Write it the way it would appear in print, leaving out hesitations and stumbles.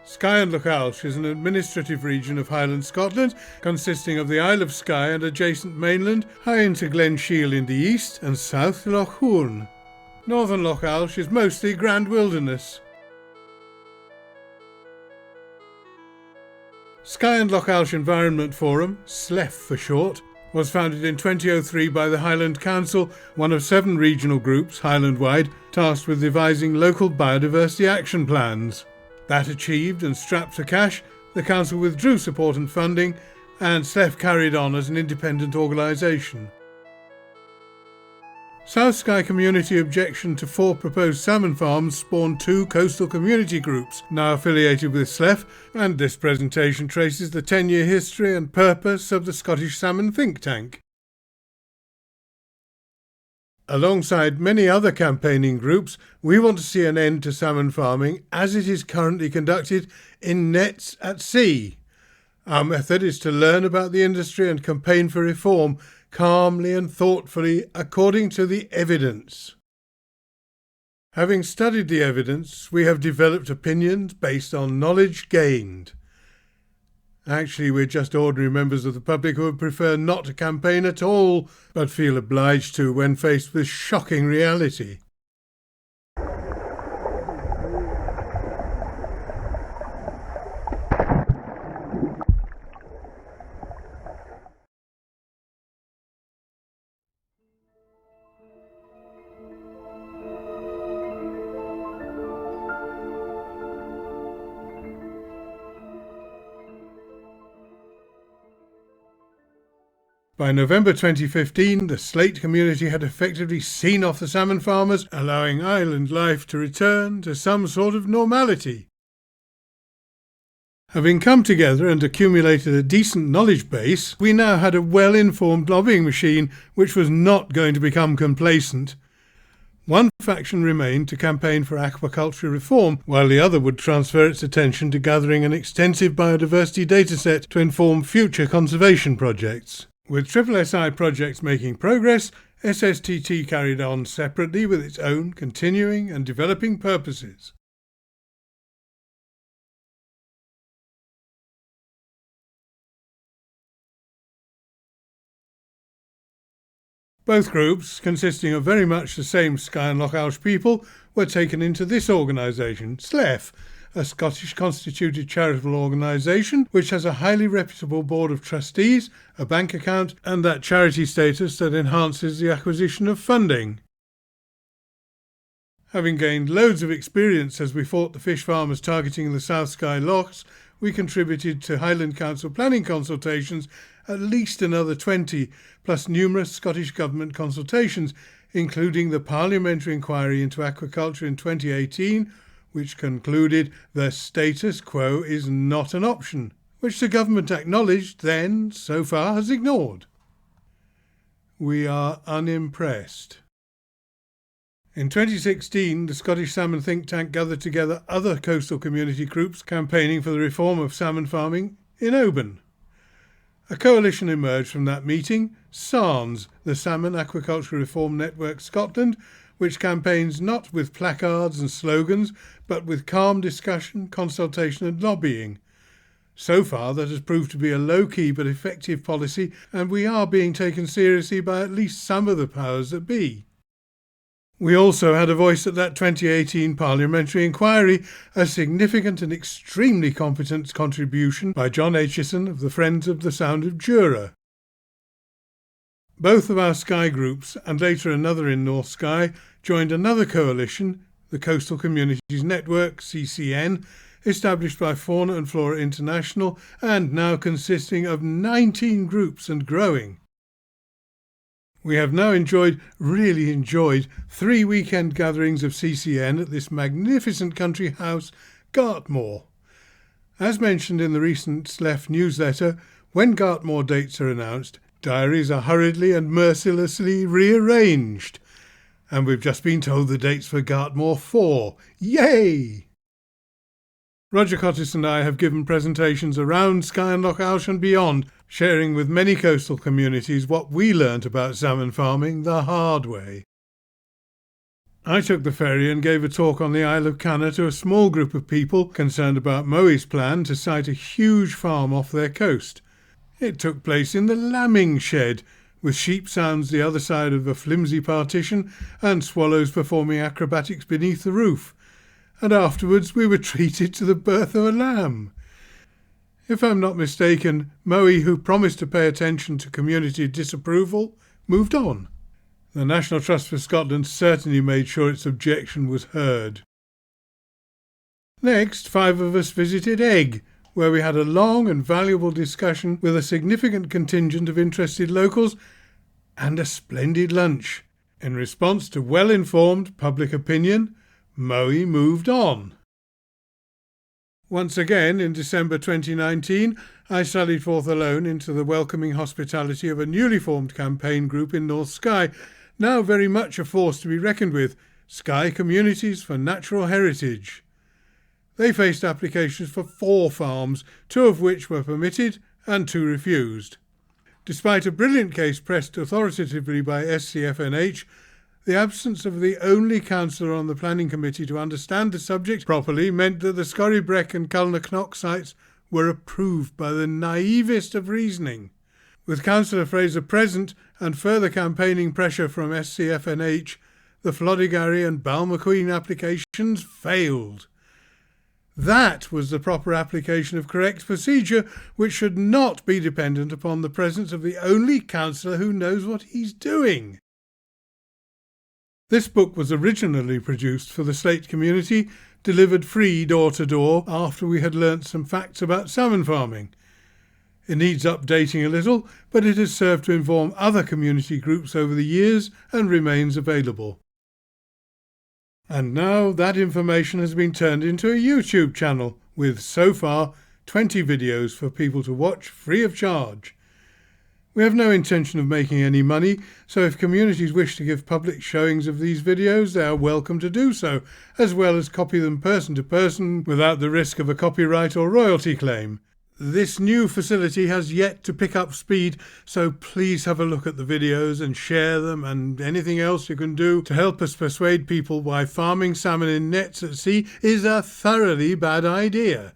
Skye and Loch Alsh is an administrative region of Highland Scotland, consisting of the Isle of Skye and adjacent mainland, high into Glen Shiel in the east and south Loch Hourn. Northern Loch Alsh is mostly grand wilderness. Skye and Loch Alsh Environment Forum, SLEF for short, was founded in 2003 by the Highland Council, one of 7 regional groups, Highland-wide, tasked with devising local biodiversity action plans. That achieved and strapped for cash, the Council withdrew support and funding, and SLEF carried on as an independent organisation. South Skye community objection to 4 proposed salmon farms spawned 2 coastal community groups, now affiliated with SLEF, and this presentation traces the 10-year history and purpose of the Scottish Salmon think tank. Alongside many other campaigning groups, we want to see an end to salmon farming as it is currently conducted in nets at sea. Our method is to learn about the industry and campaign for reform calmly and thoughtfully according to the evidence. Having studied the evidence, we have developed opinions based on knowledge gained. Actually, we're just ordinary members of the public who would prefer not to campaign at all, but feel obliged to when faced with shocking reality. By November 2015, the slate community had effectively seen off the salmon farmers, allowing island life to return to some sort of normality. Having come together and accumulated a decent knowledge base, we now had a well-informed lobbying machine which was not going to become complacent. One faction remained to campaign for aquaculture reform, while the other would transfer its attention to gathering an extensive biodiversity dataset to inform future conservation projects. With SSSI projects making progress, STT-T carried on separately with its own continuing and developing purposes. Both groups, consisting of very much the same Skye and Loch Alsh people, were taken into this organisation, SLEF, a Scottish constituted charitable organisation which has a highly reputable board of trustees, a bank account, and that charity status that enhances the acquisition of funding. Having gained loads of experience as we fought the fish farmers targeting the South Skye lochs, we contributed to Highland Council planning consultations at least another 20, plus numerous Scottish Government consultations, including the Parliamentary Inquiry into Aquaculture in 2018, which concluded the status quo is not an option, which the government acknowledged then, so far, has ignored. We are unimpressed. In 2016, the Scottish Salmon think tank gathered together other coastal community groups campaigning for the reform of salmon farming in Oban. A coalition emerged from that meeting, SARNS, the Salmon Aquaculture Reform Network Scotland, which campaigns not with placards and slogans, but with calm discussion, consultation and lobbying. So far, that has proved to be a low-key but effective policy, and we are being taken seriously by at least some of the powers that be. We also had a voice at that 2018 Parliamentary Inquiry, a significant and extremely competent contribution by John Aitchison of the Friends of the Sound of Jura. Both of our Skye groups, and later another in North Skye, joined another coalition, the Coastal Communities Network, CCN, established by Fauna and Flora International and now consisting of 19 groups and growing. We have now really enjoyed 3 weekend gatherings of CCN at this magnificent country house, Gartmore. As mentioned in the recent SLEF newsletter, when Gartmore dates are announced, diaries are hurriedly and mercilessly rearranged. And we've just been told the dates for Gartmore 4. Yay! Roger Cottis and I have given presentations around Skye and Loch Alsh and beyond, sharing with many coastal communities what we learnt about salmon farming the hard way. I took the ferry and gave a talk on the Isle of Canna to a small group of people concerned about Moe's plan to site a huge farm off their coast. It took place in the lambing shed, with sheep sounds the other side of a flimsy partition and swallows performing acrobatics beneath the roof. And afterwards we were treated to the birth of a lamb. If I'm not mistaken, Moe, who promised to pay attention to community disapproval, moved on. The National Trust for Scotland certainly made sure its objection was heard. Next, 5 of us visited Egg, where we had a long and valuable discussion with a significant contingent of interested locals and a splendid lunch. In response to well-informed public opinion, Moe moved on. Once again, in December 2019, I sallied forth alone into the welcoming hospitality of a newly formed campaign group in North Skye, now very much a force to be reckoned with, Skye Communities for Natural Heritage. They faced applications for 4 farms, 2 of which were permitted and 2 refused. Despite a brilliant case pressed authoritatively by SCFNH, the absence of the only councillor on the planning committee to understand the subject properly meant that the Scorrybreck and Culnaknock sites were approved by the naivest of reasoning. With Councillor Fraser present and further campaigning pressure from SCFNH, the Floddigary and Balmaqueen applications failed. That was the proper application of correct procedure, which should not be dependent upon the presence of the only councillor who knows what he's doing. This book was originally produced for the Slate community, delivered free door-to-door after we had learnt some facts about salmon farming. It needs updating a little, but it has served to inform other community groups over the years and remains available. And now that information has been turned into a YouTube channel with, so far, 20 videos for people to watch free of charge. We have no intention of making any money, so if communities wish to give public showings of these videos, they are welcome to do so, as well as copy them person to person without the risk of a copyright or royalty claim. This new facility has yet to pick up speed, so please have a look at the videos and share them and anything else you can do to help us persuade people why farming salmon in nets at sea is a thoroughly bad idea.